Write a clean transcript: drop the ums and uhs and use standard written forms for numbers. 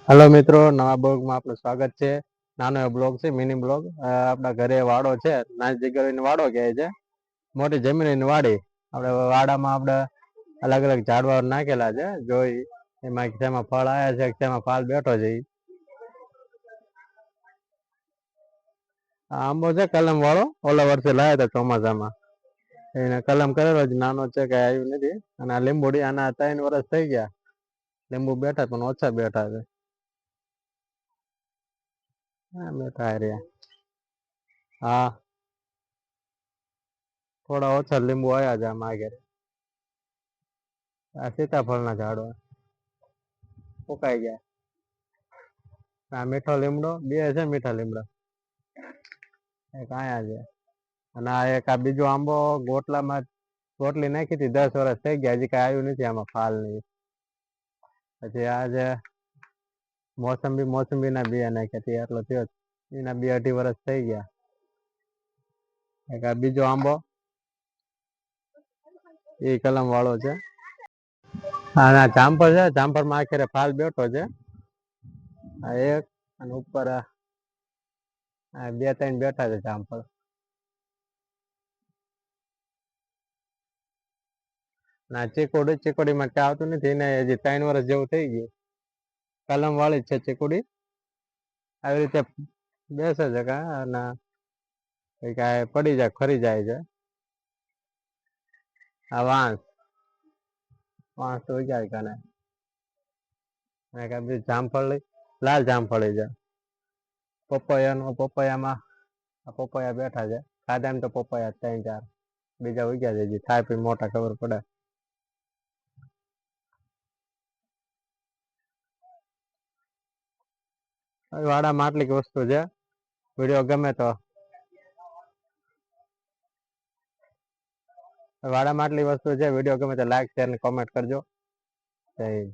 Hello મિત્રો, નવા બ્લોગમાં આપનું સ્વાગત છે. નાનો એવો બ્લોગ છે, મિની બ્લોગ. આપણા ઘરે વાડો છે, નાની જગ્યાએ વાડો કહે છે. મોટી જમીન વાડી. આપણે વાડામાં આપણે અલગ અલગ ઝાડવા નાખેલા છે. જોઈ એમાં તેમાં ફળ આવ્યા છે, તેમાં ફાલ બેઠો છે. આંબો છે કલમ વાળો, ઓલા વર્ષે લાયા હતા ચોમાસામાં. એને કલમ કરેલો છે, નાનો છે, કઈ આવ્યું નથી. અને આ લીંબોડી આના 3 વર્ષ થઈ ગયા. લીંબુ બેઠા પણ ઓછા બેઠા છે. હા, બેઠા રહ્યા. હા, થોડા ઓછા લીંબુ આવ્યા છે આમાં આગળ. આ સીતાફળના ઝાડવા સુકાઈ ગયા. આ મીઠો લીમડો બે છે, મીઠા લીમડા એક આયા છે. અને આ એક આ બીજો આંબો ગોટલી નાખી હતી, 10 વર્ષ થઈ ગયા, હજી કઈ આવ્યું નથી આમાં ફાલ ની. પછી આજે મોસંબી ના બિયા નાખ્યા હતી, એટલો થયો. એના 2-2.5 વર્ષ થઈ ગયા. એક આ બીજો આંબો એ કલમ વાળો છે. હા, જામફળ છે. જામફળ માં આખરે ફાલ બેઠો છે. આ એક અને ઉપર 2-3 બેઠા છે જામફળ. ના, ચીકોડી માં આવતું નથી. એને હજી 3 વર્ષ જેવું થઈ ગયું. કલમ વાળી જ છે ચીકુડી. આવી રીતે બેસે છે પડી જાય, ફરી જાય છે. આ વાંસ તો જાય કને. જામફળ લાલ જામફળી છે. પપૈયા બેઠા છે. ખાધા એમ તો પપૈયા 3-4 બીજા ઉગ્યા છે. થાય પછી મોટા ખબર પડે. વાડામાં આટલી વસ્તુ છે. વિડીયો ગમે તો વાડામાં આટલી વસ્તુ છે. વિડીયો ગમે તો લાઈક, શેર અને કોમેન્ટ કરજો. જય હિન્દ.